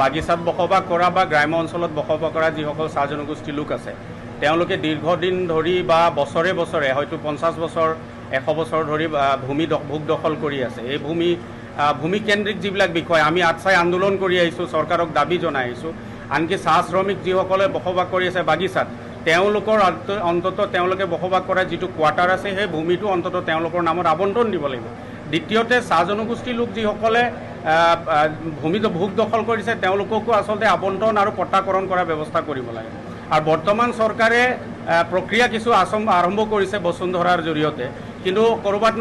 বাগিচাত বসবাস কৰা বা গ্ৰাম্য অঞ্চলত বসবাস কৰা যিসকল চাহ জনগোষ্ঠীৰ লোক আছে তেওঁলোকে দীৰ্ঘদিন ধৰি বা বছৰে বছৰে হয়তো 50 বছৰ 100 বছৰ ধৰি ভূমি ভোগ দখল কৰি আছে। এই ভূমিকেন্দ্ৰিক যিবিলাক বিষয় আমি আটচাই আন্দোলন কৰি আহিছোঁ, চৰকাৰক দাবী জনাই আহিছোঁ। আনকি চাহ শ্ৰমিক যিসকলে বসবাস কৰি আছে বাগিচাত তেওঁলোকৰ অন্ততঃ তেওঁলোকে বসবাস কৰা যিটো কোৱাৰ্টাৰ আছে সেই ভূমিটো অন্ততঃ তেওঁলোকৰ নামত আবণ্টন দিব লাগিব। দ্বিতীয়তে চাহ জনগোষ্ঠীৰ লোক যিসকলে ভূমি ভোগ দখল কৰিছে তেওঁলোককো আচলতে আবণ্টন আৰু পট্টাকৰণ কৰাৰ ব্যৱস্থা কৰিব লাগে। আৰু বৰ্তমান চৰকাৰে প্ৰক্ৰিয়া কিছু আৰম্ভ কৰিছে বসুন্ধৰাৰ জৰিয়তে, কিন্তু ক'ৰবাত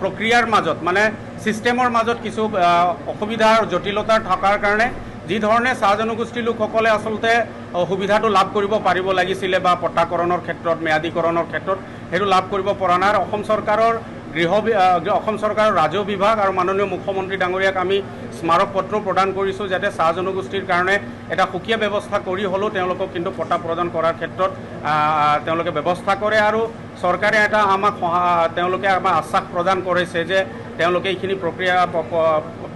প্ৰক্ৰিয়াৰ মাজত মানে ছিষ্টেমৰ মাজত কিছু অসুবিধা আৰু জটিলতাৰ থকাৰ কাৰণে যি ধৰণে চাহ জনগোষ্ঠীৰ লোকসকলে আচলতে সুবিধাটো লাভ কৰিব পাৰিব লাগিছিলে বা পট্টাকৰণৰ ক্ষেত্ৰত ম্যাদীকৰণৰ ক্ষেত্ৰত সেইটো লাভ কৰিব পৰা নাই। অসম চৰকাৰৰ অসম চৰকাৰৰ ৰাজহ বিভাগ আৰু মাননীয় মুখ্যমন্ত্ৰী ডাঙৰীয়াক আমি স্মাৰক পত্ৰ প্ৰদান কৰিছোঁ যাতে চাহ জনগোষ্ঠীৰ কাৰণে এটা সুকীয়া ব্যৱস্থা কৰি হ'লেও তেওঁলোকক কিন্তু পট্টা প্ৰদান কৰাৰ ক্ষেত্ৰত তেওঁলোকে ব্যৱস্থা কৰে। আৰু চৰকাৰে এটা তেওঁলোকে আমাক আশ্বাস প্ৰদান কৰিছে যে তেওঁলোকে এইখিনি প্ৰক্ৰিয়া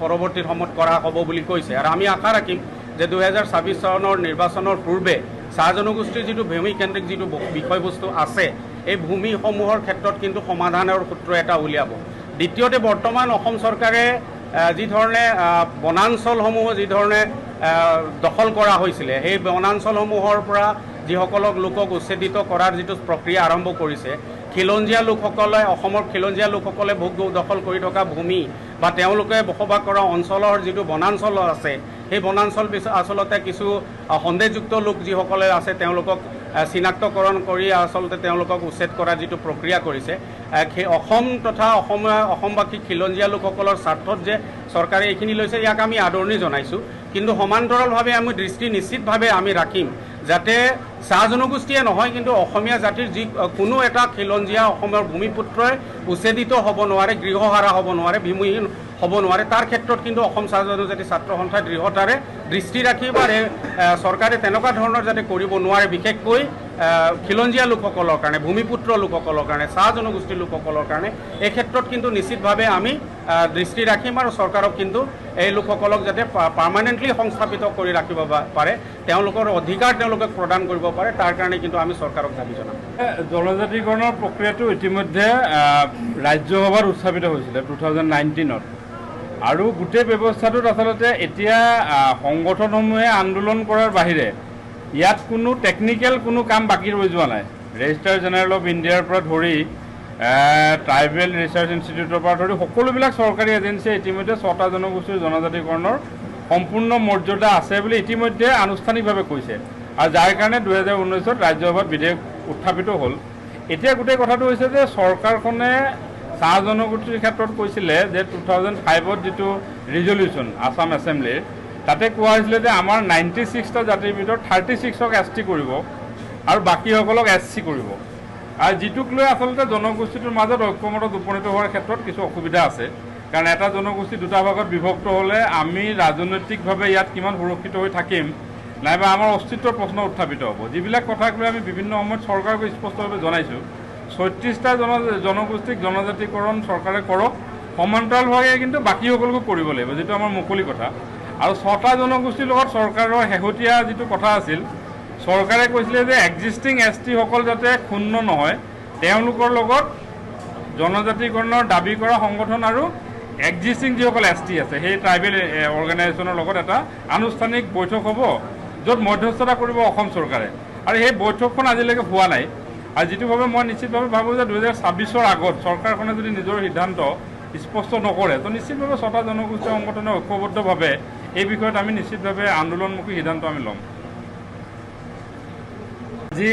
পৰৱৰ্তী সময়ত কৰা হ'ব বুলি কৈছে। আৰু আমি আশা ৰাখিম যে 2026 চনৰ নিৰ্বাচনৰ পূৰ্বে চাহ জনগোষ্ঠীৰ যিটো ভূমিকেন্দ্ৰিক যিটো বিষয়বস্তু আছে এই ভূমিসমূহৰ ক্ষেত্ৰত কিন্তু সমাধানৰ সূত্ৰ এটা উলিয়াব। দ্বিতীয়তে বৰ্তমান অসম চৰকাৰে যি ধৰণে বনাঞ্চলসমূহ যি ধৰণে দখল কৰা হৈছিলে সেই বনাঞ্চলসমূহৰ পৰা যিসকলক লোকক উচ্ছেদিত কৰাৰ যিটো প্ৰক্ৰিয়া আৰম্ভ কৰিছে, খিলঞ্জীয়া লোকসকলে অসমৰ খিলঞ্জীয়া লোকসকলে ভোগ দখল কৰি থকা ভূমি বা তেওঁলোকে বসবাস কৰা অঞ্চলৰ যিটো বনাঞ্চল আছে সেই বনাঞ্চল আচলতে কিছু সন্দেহযুক্ত লোক যিসকলে আছে তেওঁলোকক চিনাক্তকৰণ কৰি আচলতে তেওঁলোকক উচ্ছেদ কৰাৰ যিটো প্ৰক্ৰিয়া কৰিছে, সেই অসম তথা অসমবাসী খিলঞ্জীয়া লোকসকলৰ স্বাৰ্থত যে চৰকাৰে এইখিনি লৈছে ইয়াক আমি আদৰণি জনাইছোঁ। কিন্তু সমান্তৰালভাৱে আমি দৃষ্টি নিশ্চিতভাৱে আমি ৰাখিম যাতে চাহ জনগোষ্ঠীয়ে নহয় কিন্তু অসমীয়া জাতিৰ যি কোনো এটা খিলঞ্জীয়া অসমৰ ভূমিপুত্ৰই উচ্ছেদিত হ'ব নোৱাৰে, গৃহহাৰা হ'ব নোৱাৰে, ভূমিহীন হ'ব নোৱাৰে। তাৰ ক্ষেত্ৰত কিন্তু অসম চাহ জনজাতি ছাত্ৰ সন্থাই দৃঢ়তাৰে দৃষ্টি ৰাখি বা চৰকাৰে তেনেকুৱা ধৰণৰ যাতে কৰিব নোৱাৰে, বিশেষকৈ খিলঞ্জীয়া লোকসকলৰ কাৰণে, ভূমিপুত্ৰ লোকসকলৰ কাৰণে, চাহ জনগোষ্ঠীৰ লোকসকলৰ কাৰণে এই ক্ষেত্ৰত কিন্তু নিশ্চিতভাৱে আমি দৃষ্টি ৰাখিম আৰু চৰকাৰক কিন্তু এই লোকসকলক যাতে পাৰ্মানেণ্টলি সংস্থাপিত কৰি ৰাখিব পাৰে, তেওঁলোকৰ অধিকাৰ তেওঁলোকক প্ৰদান কৰিব পাৰে, তাৰ কাৰণে কিন্তু আমি চৰকাৰক দাবী জনাম। জনজাতিকৰণৰ প্ৰক্ৰিয়াটো ইতিমধ্যে ৰাজ্যসভাত উত্থাপিত হৈছিলে 2019-ত আৰু গোটেই ব্যৱস্থাটোত আচলতে এতিয়া সংগঠনসমূহে আন্দোলন কৰাৰ বাহিৰে ইয়াত কোনো টেকনিকেল কোনো কাম বাকী ৰৈ যোৱা নাই। ৰেজিষ্ট্ৰাৰ জেনেৰেল অফ ইণ্ডিয়াৰ পৰা ধৰি ট্ৰাইবেল ৰিচাৰ্চ ইনষ্টিটিউটৰ পৰা ধৰি সকলোবিলাক চৰকাৰী এজেঞ্চিয়ে ইতিমধ্যে 6টা জনগোষ্ঠীৰ জনজাতিকৰণৰ সম্পূৰ্ণ মৰ্যাদা আছে বুলি ইতিমধ্যে আনুষ্ঠানিকভাৱে কৈছে আৰু যাৰ কাৰণে 2019-ত ৰাজ্যসভাত বিধেয়ক উত্থাপিত হ'ল। এতিয়া গোটেই কথাটো হৈছে যে চৰকাৰখনে চাহ জনগোষ্ঠীৰ ক্ষেত্ৰত কৈছিলে যে 2005-ত যিটো ৰিজলিউশ্যন আছাম এছেম্বলিৰ তাতে কোৱা হৈছিলে যে আমাৰ 96টা জাতিৰ ভিতৰত 36ক ST কৰিব আৰু বাকীসকলক SC কৰিব। আৰু যিটোক লৈ আচলতে জনগোষ্ঠীটোৰ মাজত ঐক্যমতত উপনীত হোৱাৰ ক্ষেত্ৰত কিছু অসুবিধা আছে, কাৰণ এটা জনগোষ্ঠী দুটা ভাগত বিভক্ত হ'লে আমি ৰাজনৈতিকভাৱে ইয়াত কিমান সুৰক্ষিত হৈ থাকিম নাইবা আমাৰ অস্তিত্বৰ প্ৰশ্ন উত্থাপিত হ'ব। যিবিলাক কথাক লৈ আমি বিভিন্ন সময়ত চৰকাৰক স্পষ্টভাৱে জনাইছোঁ 36টা জনগোষ্ঠীক জনজাতিকৰণ চৰকাৰে কৰক, সমান্তৰালভাৱে কিন্তু বাকীসকলকো কৰিব লাগিব, যিটো আমাৰ মুকলি কথা। আৰু 6টা জনগোষ্ঠীৰ লগত চৰকাৰৰ শেহতীয়া যিটো কথা আছিল, চৰকাৰে কৈছিলে যে এক্সিষ্টিং ST-সকল যাতে ক্ষুণ্ণ নহয়, তেওঁলোকৰ লগত জনজাতিকৰণৰ দাবী কৰা সংগঠন আৰু এক্সিষ্টিং যিসকল ST আছে সেই ট্ৰাইবেল অৰ্গেনাইজেশ্যনৰ লগত এটা আনুষ্ঠানিক বৈঠক হ'ব য'ত মধ্যস্থতা কৰিব অসম চৰকাৰে। আৰু সেই বৈঠকখন আজিলৈকে হোৱা নাই। আৰু যিটোভাৱে মই নিশ্চিতভাৱে ভাবোঁ যে 2026-ৰ আগত চৰকাৰখনে যদি নিজৰ সিদ্ধান্ত স্পষ্ট নকৰে তো নিশ্চিতভাৱে 6টা জনগোষ্ঠী সংগঠনে ঐক্যবদ্ধভাৱে এই বিষয়ত আমি নিশ্চিতভাৱে আন্দোলনমুখী সিদ্ধান্ত আমি ল'ম। আজি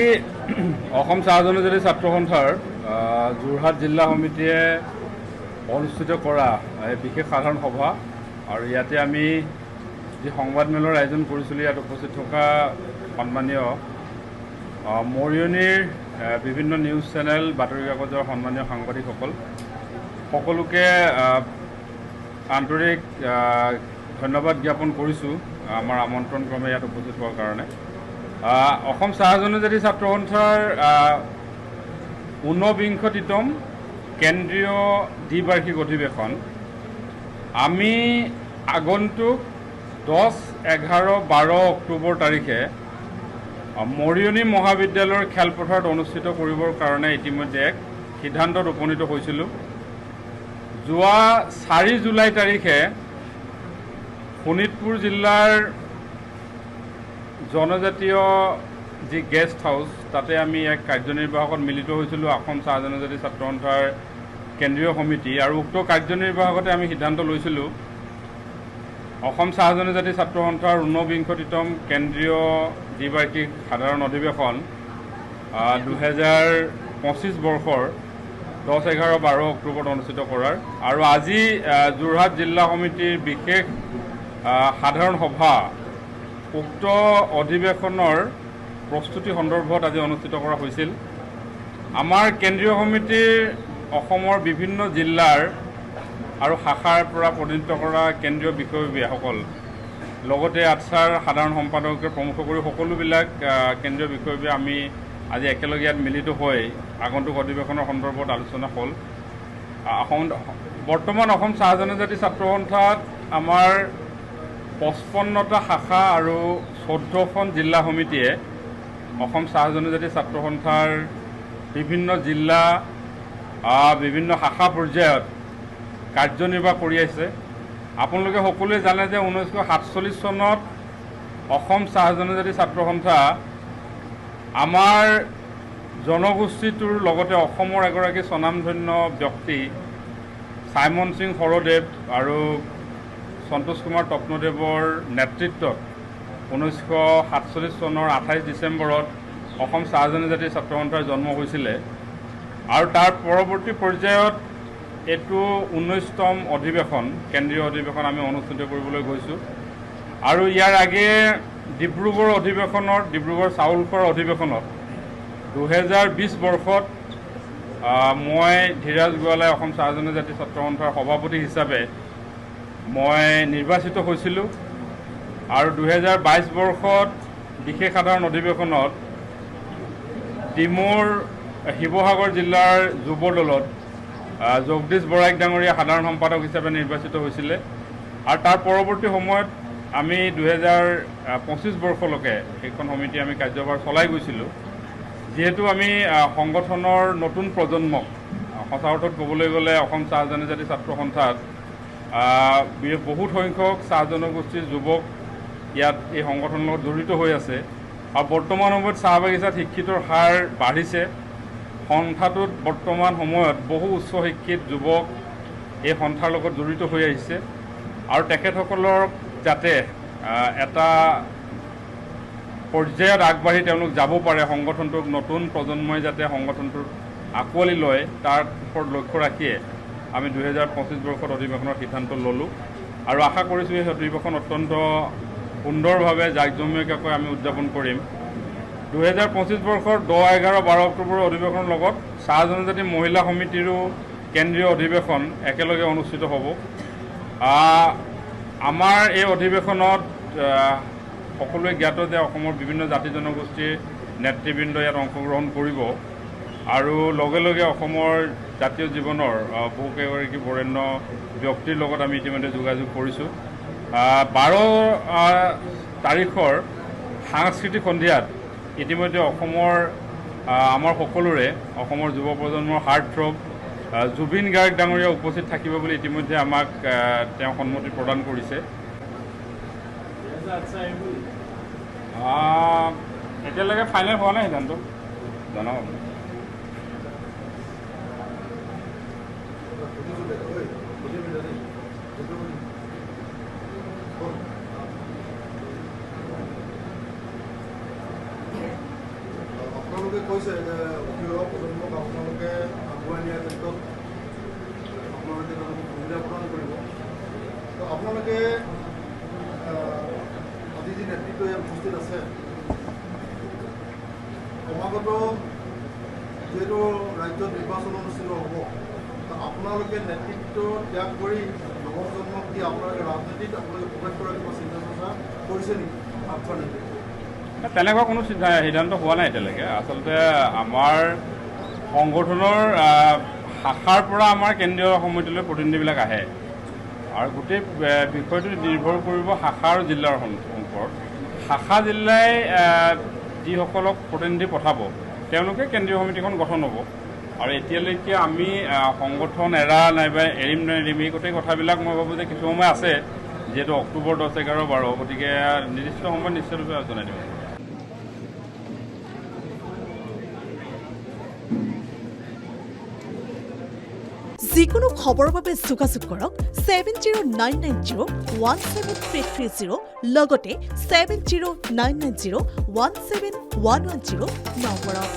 অসম চাহ জনজাতি ছাত্ৰ সন্থাৰ যোৰহাট জিলা সমিতিয়ে অনুষ্ঠিত কৰা বিশেষ সাধাৰণ সভা আৰু ইয়াতে আমি যি সংবাদমেলৰ আয়োজন কৰিছিলোঁ ইয়াত উপস্থিত থকা সন্মানীয় মৰিয়নিৰ বিভিন্ন নিউজ চেনেল, বাতৰি কাকতৰ সন্মানীয় সাংবাদিকসকল সকলোকে আন্তৰিক ধন্যবাদ জ্ঞাপন কৰিছোঁ আমাৰ আমন্ত্ৰণ ক্ৰমে ইয়াত উপস্থিত হোৱাৰ কাৰণে। অসম চাহ জনজাতি ছাত্ৰ সন্থাৰ 49তম কেন্দ্ৰীয় দ্বিবাৰ্ষিক অধিৱেশন আমি আগন্তুক 10, 11, 12 অক্টোবৰ তাৰিখে মৰিয়নি মহাবিদ্যালয়ৰ খেলপথাৰত অনুষ্ঠিত কৰিবৰ কাৰণে ইতিমধ্যে এক সিদ্ধান্তত উপনীত হৈছিলোঁ। যোৱা 4 জুলাই তাৰিখে শোণিতপুৰ জিলাৰ জনজাতীয় যি গেষ্ট হাউচ তাতে আমি এক কাৰ্যনিৰ্বাহকত মিলিত হৈছিলোঁ অসম চাহ জনজাতি ছাত্ৰ সন্থাৰ কেন্দ্ৰীয় সমিতি, আৰু উক্ত কাৰ্যনিৰ্বাহকতে আমি সিদ্ধান্ত লৈছিলোঁ অসম চাহ জনজাতি ছাত্ৰ সন্থাৰ 49তম কেন্দ্ৰীয় দ্বিবাৰ্ষিক সাধাৰণ অধিৱেশন 2025 বৰ্ষৰ 10, 11, 12 অক্টোবৰত অনুষ্ঠিত কৰাৰ, আৰু আজি যোৰহাট জিলা সমিতিৰ বিশেষ সাধাৰণ সভা উক্ত অধিৱেশনৰ প্ৰস্তুতি সন্দৰ্ভত আজি অনুষ্ঠিত কৰা হৈছিল। আমাৰ কেন্দ্ৰীয় সমিতিৰ অসমৰ বিভিন্ন জিলাৰ আৰু শাখাৰ পৰা প্ৰতিনিধিত্ব কৰা কেন্দ্ৰীয় বিষয়ববীয়াসকল, লগতে আটছাৰ সাধাৰণ সম্পাদকে প্ৰমুখ কৰি সকলোবিলাক কেন্দ্ৰীয় বিষয়ববীয়া আমি আজি একেলগে ইয়াত মিলিত হৈ আগন্তুক অধিৱেশনৰ সন্দৰ্ভত আলোচনা হ'ল। বৰ্তমান অসম চাহ জনজাতি ছাত্ৰ সন্থাত আমাৰ 55টা শাখা আৰু 14খন জিলা সমিতিয়ে অসম চাহ জনজাতি ছাত্ৰ সন্থাৰ বিভিন্ন জিলা বিভিন্ন শাখা পৰ্যায়ত কাৰ্যনিৰ্বাহ কৰি আছে। আপোনালোকে সকলোৱে জানে যে 1947 চনত অসম চাহ জনজাতি ছাত্ৰ সন্থা আমাৰ জনগোষ্ঠীটোৰ লগতে অসমৰ এগৰাকী স্বনামধন্য ব্যক্তি চাইমন সিং সৰদেৱ আৰু সন্তোষ কুমাৰ তপ্নদেৱৰ নেতৃত্বত 1947 চনৰ 28 ডিচেম্বৰত অসম চাহ জনজাতি ছাত্ৰ সন্থাৰ জন্ম হৈছিলে, আৰু তাৰ পৰৱৰ্তী পৰ্যায়ত এইটো 19তম অধিৱেশন কেন্দ্ৰীয় অধিৱেশন আমি অনুষ্ঠিত কৰিবলৈ গৈছোঁ। আৰু ইয়াৰ আগেয়ে ডিব্ৰুগড় অধিৱেশনত, ডিব্ৰুগড় চাউলখোৱাৰ অধিৱেশনত 2020 বৰ্ষত মই ধীৰাজ গোৱালাই অসম চাহ জনজাতি ছাত্ৰ সন্থাৰ সভাপতি হিচাপে মই নিৰ্বাচিত হৈছিলোঁ, আৰু 2022 বৰ্ষত বিশেষ সাধাৰণ অধিৱেশনত ডিমৌৰ শিৱসাগৰ জিলাৰ যুৱ দলত জগদীশ বৰাইক ডাঙৰীয়া সাধাৰণ সম্পাদক হিচাপে নিৰ্বাচিত হৈছিলে। আৰু তাৰ পৰৱৰ্তী সময়ত আমি 2025 বৰ্ষলৈকে সেইখন সমিতি আমি কাৰ্যভাৰ চলাই গৈছিলোঁ। যিহেতু আমি সংগঠনৰ নতুন প্ৰজন্মক, সঁচা অৰ্থত ক'বলৈ গ'লে অসম চাহ জনজাতি ছাত্ৰ সন্থাত বহুত সংখ্যক চাহ জনগোষ্ঠীৰ যুৱক ইয়াত এই সংগঠনৰ লগত জড়িত হৈ আছে, আৰু বৰ্তমান সময়ত চাহ বাগিচাত শিক্ষিতৰ হাৰ বাঢ়িছে। সন্থাটোত বৰ্তমান সময়ত বহু উচ্চ শিক্ষিত যুৱক এই সন্থাৰ লগত জড়িত হৈ আহিছে, আৰু তেখেতসকলক যাতে এটা পৰ্যায়ত আগবাঢ়ি তেওঁলোক যাব পাৰে, সংগঠনটোক নতুন প্ৰজন্মই যাতে সংগঠনটোৰ আঁকোৱালি লয়, তাৰ ওপৰত লক্ষ্য ৰাখিয়ে আমি 2025 বৰ্ষত অধিৱেশনৰ সিদ্ধান্ত ল'লোঁ, আৰু আশা কৰিছোঁ এই অধিৱেশন অত্যন্ত সুন্দৰভাৱে জাকজমকীয়াকৈ আমি উদযাপন কৰিম। 2025 বৰ্ষৰ 10, 11, 12 অক্টোবৰৰ অধিৱেশনৰ লগত চাহ জনজাতি মহিলা সমিতিৰো কেন্দ্ৰীয় অধিৱেশন একেলগে অনুষ্ঠিত হ'ব। আমাৰ এই অধিৱেশনত সকলোৱে জ্ঞাত যে অসমৰ বিভিন্ন জাতি জনগোষ্ঠীৰ নেতৃবৃন্দ ইয়াত অংশগ্ৰহণ কৰিব, আৰু লগে লগে অসমৰ জাতীয় জীৱনৰ বহুকেইগৰাকী বৰেণ্য ব্যক্তিৰ লগত আমি ইতিমধ্যে যোগাযোগ কৰিছোঁ। 12 তাৰিখৰ সাংস্কৃতিক সন্ধিয়াত ইতিমধ্যে অসমৰ আমাৰ সকলোৰে অসমৰ যুৱ প্ৰজন্মৰ হাৰ্টথ্ৰব জুবিন গাৰ্গ ডাঙৰীয়া উপস্থিত থাকিব বুলি ইতিমধ্যে আমাক তেওঁ সন্মতি প্ৰদান কৰিছে। এতিয়ালৈকে ফাইনেল হোৱা নাই সিদ্ধান্ত, জনাব আপুনি। আপোনালোকে কৈছে যে উঠি অহা প্ৰজন্মক আপোনালোকে আগুৱাই নিয়াৰ ক্ষেত্ৰত আপোনালোকে সুবিধা প্ৰদান কৰিব। তো আপোনালোকে আজি যি নেতৃত্ব ইয়াত উপস্থিত আছে, সমাগত যিহেতু ৰাজ্যত নিৰ্বাচন অনুষ্ঠিত হ'ব, আপোনালোকে নেতৃত্ব ত্যাগ কৰি নৱপ্ৰজন্মক দি আপোনালোকে ৰাজনীতিত আপোনালোকে প্ৰৱেশ কৰাৰ কিবা চিন্তা চৰ্চা কৰিছে নেকি আগফাল নেকি? তেনেকুৱা কোনো সিদ্ধান্ত হোৱা নাই এতিয়ালৈকে। আচলতে আমাৰ সংগঠনৰ শাখাৰ পৰা আমাৰ কেন্দ্ৰীয় সমিতিলৈ প্ৰতিনিধিবিলাক আহে, আৰু গোটেই বিষয়টো নিৰ্ভৰ কৰিব শাখা আৰু জিলাৰ ওপৰত। শাখা জিলাই যিসকলক প্ৰতিনিধি পঠাব তেওঁলোকে কেন্দ্ৰীয় সমিতিখন গঠন হ'ব। আৰু এতিয়ালৈকে আমি সংগঠন এৰা নাইবা এৰিম নেৰিম এই গোটেই কথাবিলাক মই ভাবোঁ যে কিছু সময় আছে, যিহেতু অক্টোবৰ 10, 11, 12, গতিকে নিৰ্দিষ্ট সময়ত নিশ্চিতভাৱে জনাই দিব। যিকোনো খবৰৰ বাবে যোগাযোগ কৰক 7099017330 লগতে 7099017110 নম্বৰত।